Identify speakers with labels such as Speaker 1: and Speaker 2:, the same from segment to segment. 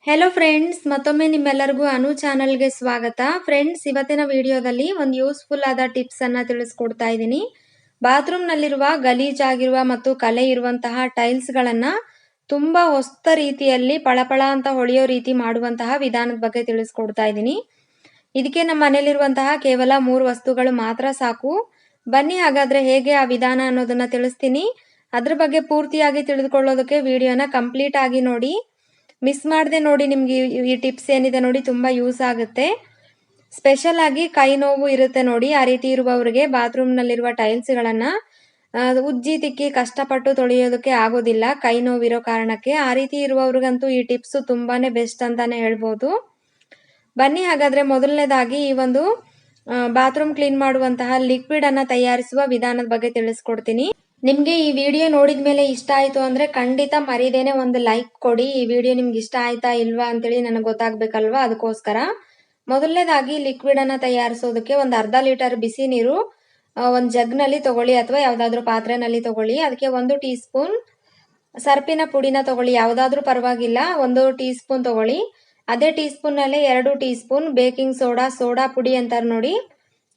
Speaker 1: Hello friends, ಮತ್ತೊಮ್ಮೆ ನಿಮ್ಮೆಲ್ಲರಿಗೂ ಅನು ಚಾನಲ್ಗೆ ಸ್ವಾಗತ. ಫ್ರೆಂಡ್ಸ್, ಇವತ್ತಿನ ವಿಡಿಯೋದಲ್ಲಿ ಒಂದು ಯೂಸ್ಫುಲ್ ಆದ ಟಿಪ್ಸ್ ಅನ್ನ ತಿಳಿಸ್ಕೊಡ್ತಾ ಇದ್ದೀನಿ. ಬಾತ್ರೂಮ್ನಲ್ಲಿರುವ ಗಲೀಜಾಗಿರುವ ಮತ್ತು ಕಲೆ ಇರುವಂತಹ ಟೈಲ್ಸ್ಗಳನ್ನ ತುಂಬಾ ಹೊಸ ರೀತಿಯಲ್ಲಿ ಪಳಪಳ ಅಂತ ಹೊಳೆಯೋ ರೀತಿ ಮಾಡುವಂತಹ ವಿಧಾನದ ಬಗ್ಗೆ ತಿಳಿಸ್ಕೊಡ್ತಾ ಇದ್ದೀನಿ. ಇದಕ್ಕೆ ನಮ್ಮ ಮನೆಯಲ್ಲಿರುವಂತಹ ಕೇವಲ 3 ವಸ್ತುಗಳು ಮಾತ್ರ ಸಾಕು. ಬನ್ನಿ ಹಾಗಾದ್ರೆ ಹೇಗೆ ಆ ವಿಧಾನ ಅನ್ನೋದನ್ನ ತಿಳಿಸ್ತೀನಿ. ಅದ್ರ ಬಗ್ಗೆ ಪೂರ್ತಿಯಾಗಿ ತಿಳಿದುಕೊಳ್ಳೋದಕ್ಕೆ ವಿಡಿಯೋನ ಕಂಪ್ಲೀಟ್ ಆಗಿ ನೋಡಿ. ಮಿಸ್ ಮಾಡದೆ ನೋಡಿ. ನಿಮ್ಗೆ ಈ ಟಿಪ್ಸ್ ಏನಿದೆ ನೋಡಿ ತುಂಬಾ ಯೂಸ್ ಆಗುತ್ತೆ. ಸ್ಪೆಷಲ್ ಆಗಿ ಕೈ ನೋವು ಇರುತ್ತೆ ನೋಡಿ, ಆ ರೀತಿ ಇರುವವರಿಗೆ ಬಾತ್ರೂಮ್ನಲ್ಲಿರುವ ಟೈಲ್ಸ್ಗಳನ್ನ ಉಜ್ಜಿ ತಿಕ್ಕಿ ಕಷ್ಟಪಟ್ಟು ತೊಳೆಯೋದಕ್ಕೆ ಆಗೋದಿಲ್ಲ ಕೈ ನೋವಿರೋ ಕಾರಣಕ್ಕೆ. ಆ ರೀತಿ ಇರುವವ್ರಿಗಂತೂ ಈ ಟಿಪ್ಸ್ ತುಂಬಾನೇ ಬೆಸ್ಟ್ ಅಂತಾನೆ ಹೇಳ್ಬೋದು. ಬನ್ನಿ ಹಾಗಾದ್ರೆ ಮೊದಲನೇದಾಗಿ ಈ ಒಂದು ಬಾತ್ರೂಮ್ ಕ್ಲೀನ್ ಮಾಡುವಂತಹ ಲಿಕ್ವಿಡ್ ಅನ್ನ ತಯಾರಿಸುವ ವಿಧಾನದ ಬಗ್ಗೆ ತಿಳಿಸ್ಕೊಡ್ತೀನಿ. ನಿಮ್ಗೆ ಈ ವಿಡಿಯೋ ನೋಡಿದ ಮೇಲೆ ಇಷ್ಟ ಆಯ್ತು ಅಂದ್ರೆ ಖಂಡಿತ ಮರಿದೇನೆ ಒಂದು ಲೈಕ್ ಕೊಡಿ. ಈ ವಿಡಿಯೋ ನಿಮ್ಗೆ ಇಷ್ಟ ಆಯ್ತಾ ಇಲ್ವಾ ಅಂತೇಳಿ ನನಗೆ ಗೊತ್ತಾಗ್ಬೇಕಲ್ವಾ, ಅದಕ್ಕೋಸ್ಕರ. ಮೊದಲನೇದಾಗಿ ಲಿಕ್ವಿಡ್ ಅನ್ನ ತಯಾರಿಸೋದಕ್ಕೆ ಒಂದು ಅರ್ಧ ಲೀಟರ್ ಬಿಸಿ ನೀರು ಒಂದು ಜಗ್ನಲ್ಲಿ ತಗೊಳ್ಳಿ ಅಥವಾ ಯಾವ್ದಾದ್ರು ಪಾತ್ರೆನಲ್ಲಿ ತಗೊಳ್ಳಿ. ಅದಕ್ಕೆ 1 ಟೀ ಸ್ಪೂನ್ ಸರ್ಪಿನ ಪುಡಿನ ತಗೊಳ್ಳಿ, ಯಾವ್ದಾದ್ರೂ ಪರವಾಗಿಲ್ಲ. 1 ಟೀ ಸ್ಪೂನ್ ತಗೊಳ್ಳಿ. ಅದೇ ಟೀ ಸ್ಪೂನ್ ನಲ್ಲಿ 2 ಟೀ ಸ್ಪೂನ್ ಬೇಕಿಂಗ್ ಸೋಡಾ ಪುಡಿ ಅಂತಾರೆ ನೋಡಿ,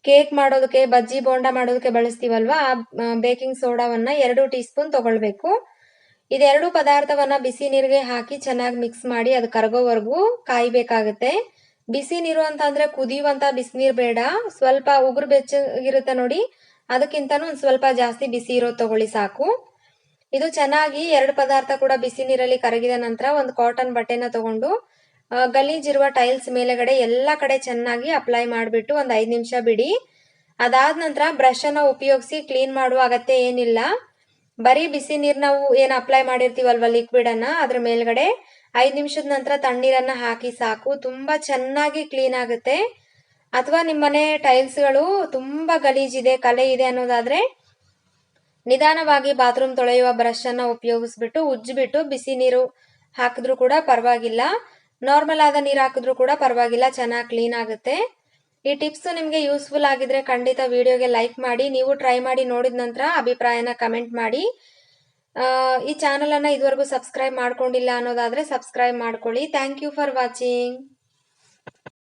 Speaker 1: ಕೇಕ್ ಮಾಡೋದಕ್ಕೆ ಬಜ್ಜಿ ಬೋಂಡ ಮಾಡೋದಕ್ಕೆ ಬಳಸ್ತೀವಲ್ವಾ, ಆ ಬೇಕಿಂಗ್ ಸೋಡಾವನ್ನ 2 ಟೀ ಸ್ಪೂನ್ ತಗೊಳ್ಬೇಕು. ಇದೆರಡು ಪದಾರ್ಥವನ್ನ ಬಿಸಿ ನೀರಿಗೆ ಹಾಕಿ ಚೆನ್ನಾಗಿ ಮಿಕ್ಸ್ ಮಾಡಿ ಅದು ಕರಗೋವರೆಗೂ ಕಾಯ್ಬೇಕಾಗತ್ತೆ. ಬಿಸಿ ನೀರು ಅಂತ ಅಂದ್ರೆ ಕುದಿಯುವಂತ ಬಿಸಿನೀರು ಬೇಡ, ಸ್ವಲ್ಪ ಉಗುರು ಬೆಚ್ಚಗಿರುತ್ತೆ ನೋಡಿ, ಅದಕ್ಕಿಂತನೂ ಒಂದ್ ಸ್ವಲ್ಪ ಜಾಸ್ತಿ ಬಿಸಿ ಇರೋದು ತಗೊಳ್ಳಿ ಸಾಕು. ಇದು ಚೆನ್ನಾಗಿ 2 ಪದಾರ್ಥ ಕೂಡ ಬಿಸಿ ನೀರಲ್ಲಿ ಕರಗಿದ ನಂತರ ಒಂದು ಕಾಟನ್ ಬಟ್ಟೆನ ತಗೊಂಡು ಗಲೀಜಿರುವ ಟೈಲ್ಸ್ ಮೇಲೆಗಡೆ ಎಲ್ಲ ಕಡೆ ಚೆನ್ನಾಗಿ ಅಪ್ಲೈ ಮಾಡಿಬಿಟ್ಟು ಒಂದು 5 ನಿಮಿಷ ಬಿಡಿ. ಅದಾದ ನಂತರ ಬ್ರಷ್ ಅನ್ನ ಉಪಯೋಗಿಸಿ ಕ್ಲೀನ್ ಮಾಡುವ ಅಗತ್ಯ ಏನಿಲ್ಲ. ಬರೀ ಬಿಸಿ ನೀರ್ ನಾವು ಏನು ಅಪ್ಲೈ ಮಾಡಿರ್ತೀವಲ್ವಾ ಲಿಕ್ವಿಡ್ ಅನ್ನ, ಅದ್ರ ಮೇಲ್ಗಡೆ 5 ನಿಮಿಷದ ನಂತರ ತಣ್ಣೀರನ್ನ ಹಾಕಿ ಸಾಕು. ತುಂಬಾ ಚೆನ್ನಾಗಿ ಕ್ಲೀನ್ ಆಗುತ್ತೆ. ಅಥವಾ ನಿಮ್ಮನೆ ಟೈಲ್ಸ್ಗಳು ತುಂಬಾ ಗಲೀಜಿದೆ, ಕಲೆ ಇದೆ ಅನ್ನೋದಾದ್ರೆ ನಿಧಾನವಾಗಿ ಬಾತ್ರೂಮ್ ತೊಳೆಯುವ ಬ್ರಷ್ ಅನ್ನ ಉಪಯೋಗಿಸ್ಬಿಟ್ಟು ಉಜ್ಜಿಬಿಟ್ಟು ಬಿಸಿ ನೀರು ಹಾಕಿದ್ರು ಕೂಡ ಪರವಾಗಿಲ್ಲ, ನಾರ್ಮಲ್ ಆದ ನೀರು ಹಾಕಿದ್ರು ಕೂಡ ಪರವಾಗಿಲ್ಲ, ಚೆನ್ನಾಗಿ ಕ್ಲೀನ್ ಆಗುತ್ತೆ. ಈ ಟಿಪ್ಸ್ ನಿಮ್ಗೆ ಯೂಸ್ಫುಲ್ ಆಗಿದ್ರೆ ಖಂಡಿತ ವಿಡಿಯೋಗೆ ಲೈಕ್ ಮಾಡಿ. ನೀವು ಟ್ರೈ ಮಾಡಿ ನೋಡಿದ ನಂತರ ಅಭಿಪ್ರಾಯನ ಕಮೆಂಟ್ ಮಾಡಿ. ಈ ಚಾನಲ್ ಅನ್ನ ಇದುವರೆಗೂ ಸಬ್ಸ್ಕ್ರೈಬ್ ಮಾಡ್ಕೊಂಡಿಲ್ಲ ಅನ್ನೋದಾದ್ರೆ ಸಬ್ಸ್ಕ್ರೈಬ್ ಮಾಡ್ಕೊಳ್ಳಿ. Thank you for watching.